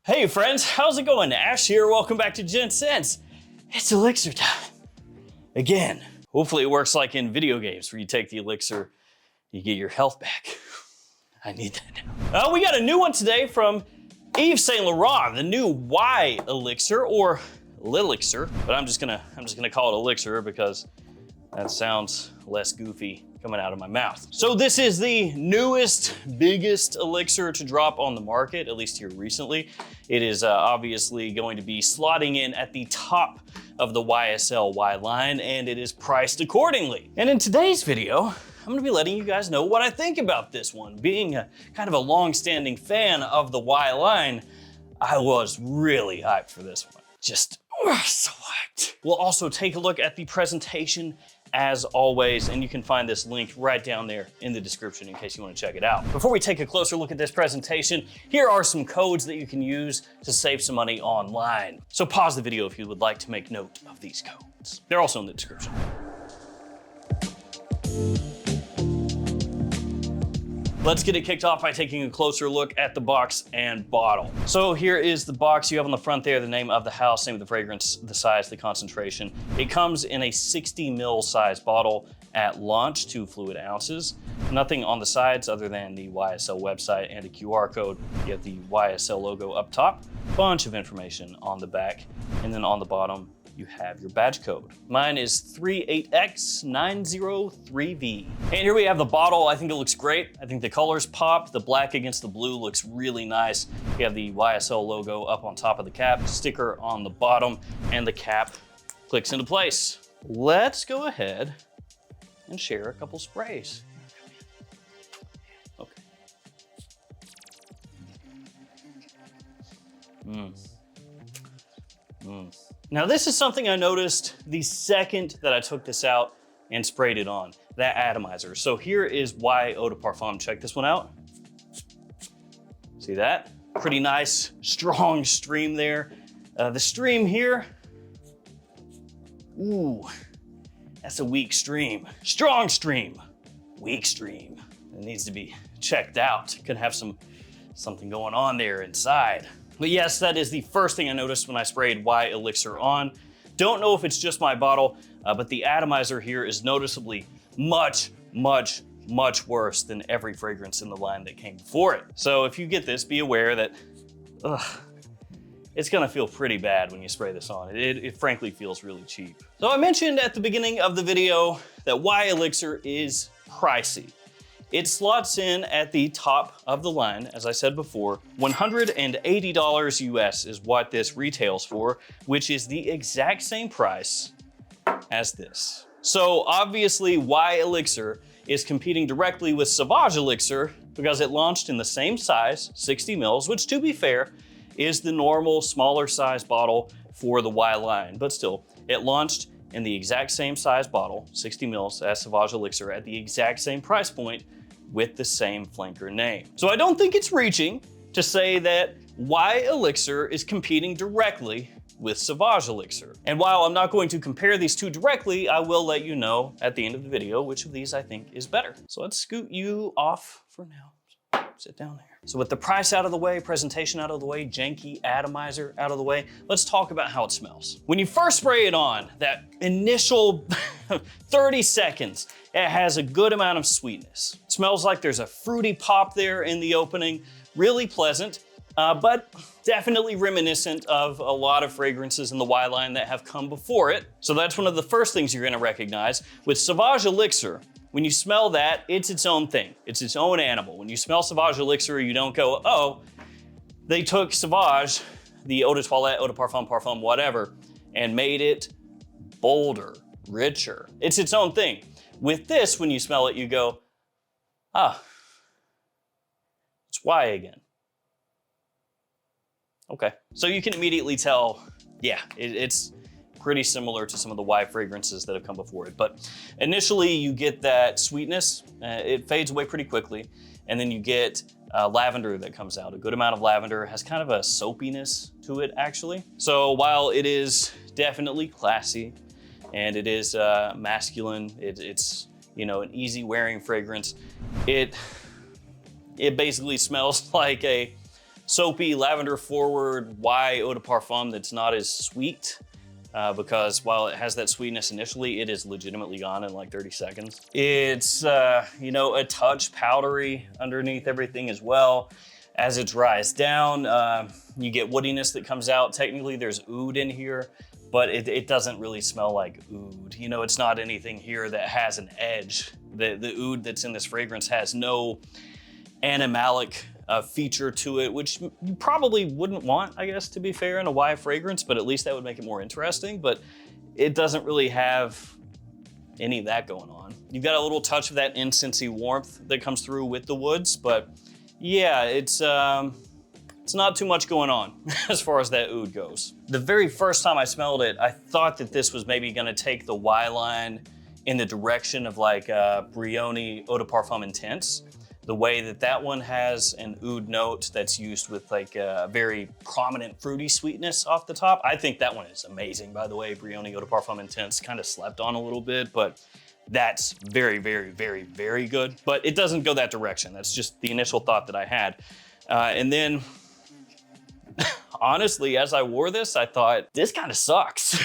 Hey friends, how's it going? Ash here, welcome back to Gents. It's elixir time. Again. Hopefully it works like in video games where you take the elixir, you get your health back. I need that now. We got a new one today from Yves Saint Laurent, the new Y Elixir or Elixir, but I'm just gonna call it elixir because that sounds less goofy coming out of my mouth. So this is the newest, biggest elixir to drop on the market, at least here recently. It is obviously going to be slotting in at the top of the YSL Y line, and it is priced accordingly. And in today's video, I'm gonna be letting you guys know what I think about this one. Being kind of a long-standing fan of the Y line, I was really hyped for this one. Just so hyped. We'll also take a look at the presentation as always, and you can find this linked right down there in the description in case you want to check it out. Before we take a closer look at this presentation, here are some codes that you can use to save some money online. So pause the video if you would like to make note of these codes. They're also in the description. Let's get it kicked off by taking a closer look at the box and bottle. So here is the box. You have on the front there the name of the house, name of the fragrance, the size, the concentration. It comes in a 60 ml size bottle at launch, 2 fluid ounces. Nothing on the sides other than the YSL website and a QR code. You have the YSL logo up top, bunch of information on the back, and then on the bottom, you have your badge code. Mine is 38X903V. And here we have the bottle. I think it looks great. I think the colors pop. The black against the blue looks really nice. You have the YSL logo up on top of the cap, sticker on the bottom, and the cap clicks into place. Let's go ahead and share a couple sprays. Okay. Now this is something I noticed the second that I took this out and sprayed it on, that atomizer. So here is Y Eau de Parfum. Check this one out. See that? Pretty nice, strong stream there. The stream here, ooh, that's a weak stream. Strong stream, weak stream. It needs to be checked out. Could have something going on there inside. But yes, that is the first thing I noticed when I sprayed Y Elixir on. Don't know if it's just my bottle, but the atomizer here is noticeably much worse than every fragrance in the line that came before it. So if you get this, be aware that it's gonna feel pretty bad when you spray this on. It frankly feels really cheap. So I mentioned at the beginning of the video that Y Elixir is pricey. It slots in at the top of the line, as I said before. $180 US is what this retails for, which is the exact same price as this. So obviously Y Elixir is competing directly with Sauvage Elixir because it launched in the same size, 60 mils, which to be fair, is the normal smaller size bottle for the Y line. But still, it launched in the exact same size bottle, 60 mils, as Sauvage Elixir at the exact same price point with the same flanker name. So I don't think it's reaching to say that Y Elixir is competing directly with Sauvage Elixir. And while I'm not going to compare these two directly, I will let you know at the end of the video which of these I think is better. So let's scoot you off for now. Sit down there. So with the price out of the way, presentation out of the way, janky atomizer out of the way, let's talk about how it smells. When you first spray it on, that initial 30 seconds, it has a good amount of sweetness. It smells like there's a fruity pop there in the opening, really pleasant, but definitely reminiscent of a lot of fragrances in the Y line that have come before it. So that's one of the first things you're gonna recognize. With Sauvage Elixir, when you smell that, it's its own thing. It's its own animal. When you smell Sauvage Elixir, you don't go, oh, they took Sauvage, the eau de toilette, eau de parfum, parfum, whatever, and made it bolder, richer. It's its own thing. With this, when you smell it, you go, ah, it's Y again. Okay. So you can immediately tell, yeah, it's pretty similar to some of the Y fragrances that have come before it. But initially you get that sweetness, it fades away pretty quickly. And then you get lavender that comes out. A good amount of lavender, has kind of a soapiness to it actually. So while it is definitely classy and it is masculine, it's you know, an easy wearing fragrance. It basically smells like a soapy, lavender forward Y eau de parfum that's not as sweet. Because while it has that sweetness initially, it is legitimately gone in like 30 seconds. It's, you know, a touch powdery underneath everything as well. As it dries down, you get woodiness that comes out. Technically, there's oud in here, but it doesn't really smell like oud. You know, it's not anything here that has an edge. The oud that's in this fragrance has no animalic feature to it, which you probably wouldn't want, I guess, to be fair, in a Y fragrance, but at least that would make it more interesting. But it doesn't really have any of that going on. You've got a little touch of that incensey warmth that comes through with the woods, but yeah, it's not too much going on as far as that oud goes. The very first time I smelled it, I thought that this was maybe gonna take the Y line in the direction of like Brioni Eau de Parfum Intense. The way that that one has an oud note that's used with like a very prominent fruity sweetness off the top. I think that one is amazing, by the way. Brioni Eau de Parfum Intense, kind of slept on a little bit, but that's very, very, very, very good. But it doesn't go that direction. That's just the initial thought that I had. And then, honestly, as I wore this, I thought, this kind of sucks.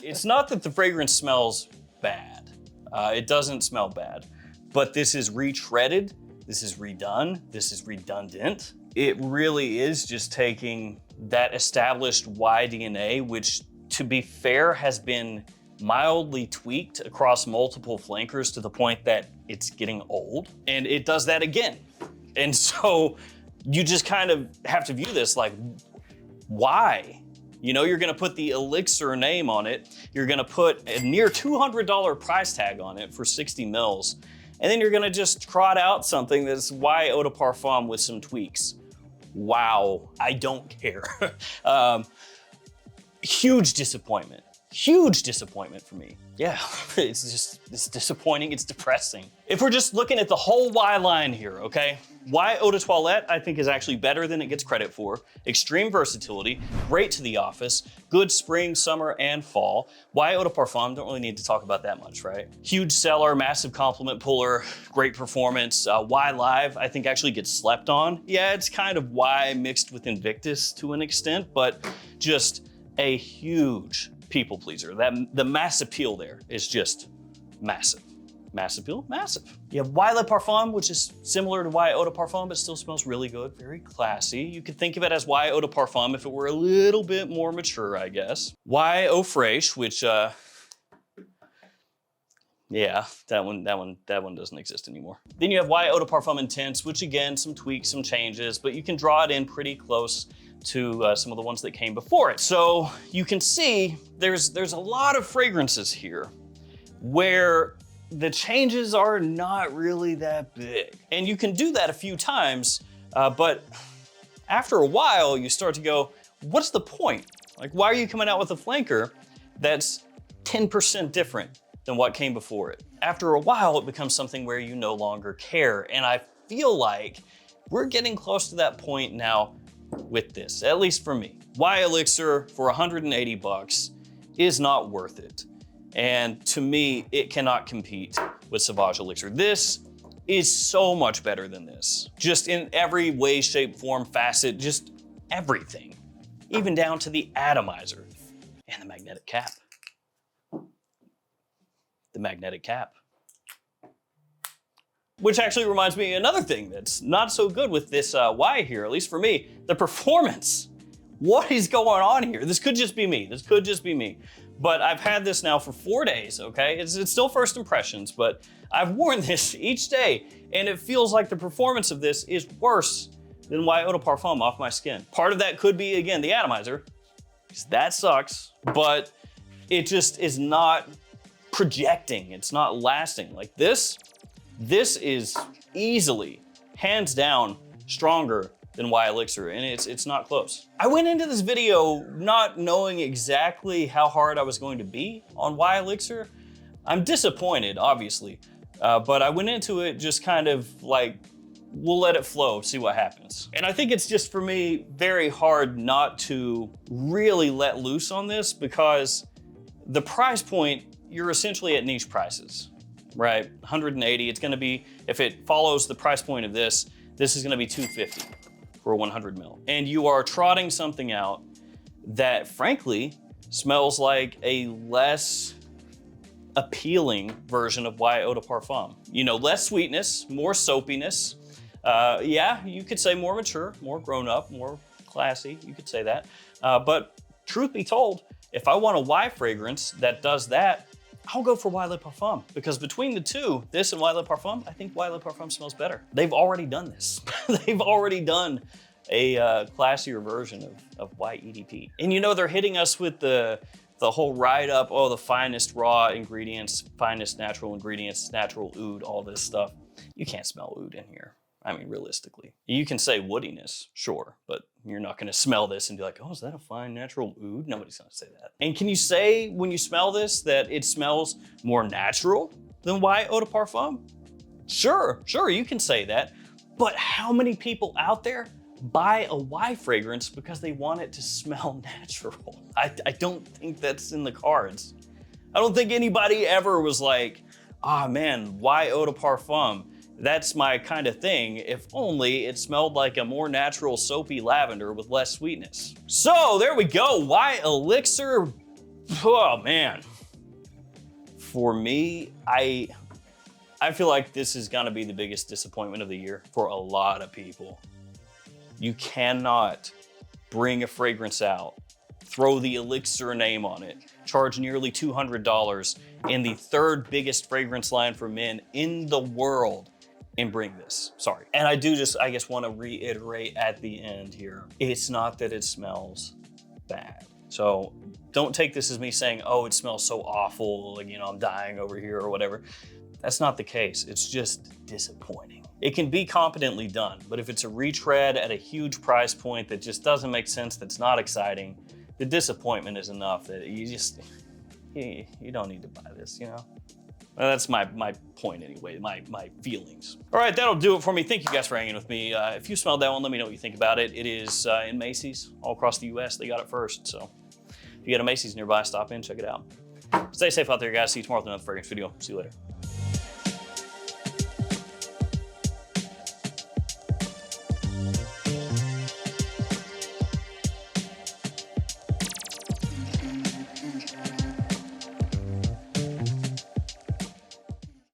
It's not that the fragrance smells bad. It doesn't smell bad, but this is retreaded. This is redone, this is redundant. It really is just taking that established Y DNA, which, to be fair, has been mildly tweaked across multiple flankers to the point that it's getting old, and it does that again. And so you just kind of have to view this like, why? You know, you're gonna put the Elixir name on it, you're gonna put a near $200 price tag on it for 60 mils, and then you're gonna just trot out something that's Y eau de parfum with some tweaks. Wow, I don't care. Huge disappointment for me. Yeah, it's disappointing, it's depressing. If we're just looking at the whole Y line here, okay? Y Eau de Toilette, I think, is actually better than it gets credit for. Extreme versatility, great to the office, good spring, summer, and fall. Y Eau de Parfum, don't really need to talk about that much, right? Huge seller, massive compliment puller, great performance. Y Live, I think, actually gets slept on. Yeah, it's kind of Y mixed with Invictus to an extent, but just a huge people pleaser. The mass appeal there is just massive. Mass appeal, massive. You have Y Le Parfum, which is similar to Y Eau de Parfum, but still smells really good, very classy. You could think of it as Y Eau de Parfum if it were a little bit more mature, I guess. Y Eau Fraiche, which, yeah, that one doesn't exist anymore. Then you have Y Eau de Parfum Intense, which again, some tweaks, some changes, but you can draw it in pretty close to some of the ones that came before it. So you can see there's a lot of fragrances here where the changes are not really that big. And you can do that a few times, but after a while, you start to go, what's the point? Like, why are you coming out with a flanker that's 10% different than what came before it? After a while, it becomes something where you no longer care. And I feel like we're getting close to that point now with this, at least for me. Y Elixir for 180 bucks is not worth it. And to me, it cannot compete with Sauvage Elixir. This is so much better than this. Just in every way, shape, form, facet, just everything. Even down to the atomizer and the magnetic cap. The magnetic cap. Which actually reminds me of another thing that's not so good with this Y here, at least for me, the performance. What is going on here? This could just be me. But I've had this now for 4 days, okay? It's still first impressions, but I've worn this each day, and it feels like the performance of this is worse than Y Eau de Parfum off my skin. Part of that could be, again, the atomizer, because that sucks, but it just is not projecting. It's not lasting. Like this is easily, hands down, stronger than Y Elixir, and it's not close. I went into this video not knowing exactly how hard I was going to be on Y Elixir. I'm disappointed, obviously, but I went into it just kind of like, we'll let it flow, see what happens. And I think it's just, for me, very hard not to really let loose on this, because the price point, you're essentially at niche prices. right? 180. It's gonna be, if it follows the price point of this is gonna be 250 for a 100 mil. And you are trotting something out that frankly smells like a less appealing version of Y Eau de Parfum. You know, less sweetness, more soapiness. Yeah, you could say more mature, more grown up, more classy, you could say that. But truth be told, if I want a Y fragrance that does that, I'll go for Y Le Parfum, because between the two, this and Y Le Parfum, I think Y Le Parfum smells better. They've already done this. They've already done a classier version of YEDP. And you know, they're hitting us with the whole ride up, oh, the finest raw ingredients, finest natural ingredients, natural oud, all this stuff. You can't smell oud in here. I mean, realistically. You can say woodiness, sure, but you're not gonna smell this and be like, oh, is that a fine natural oud? Nobody's gonna say that. And can you say when you smell this that it smells more natural than Y Eau de Parfum? Sure, you can say that. But how many people out there buy a Y fragrance because they want it to smell natural? I don't think that's in the cards. I don't think anybody ever was like, ah, man, Y Eau de Parfum, that's my kind of thing, if only it smelled like a more natural soapy lavender with less sweetness. So there we go, Y Elixir. Oh man. For me, I feel like this is gonna be the biggest disappointment of the year for a lot of people. You cannot bring a fragrance out, throw the Elixir name on it, charge nearly $200 in the third biggest fragrance line for men in the world, and bring this, sorry. And I do just, I guess, want to reiterate at the end here, it's not that it smells bad. So don't take this as me saying, oh, it smells so awful, like, you know, I'm dying over here or whatever. That's not the case, it's just disappointing. It can be competently done, but if it's a retread at a huge price point that just doesn't make sense, that's not exciting, the disappointment is enough that you just, you don't need to buy this, you know? Well, that's my point anyway, my feelings. All right, that'll do it for me. Thank you guys for hanging with me. If you smelled that one, let me know what you think about it. It is in Macy's, all across the US, they got it first. So if you got a Macy's nearby, stop in, check it out. Stay safe out there, guys. See you tomorrow with another fragrance video. See you later.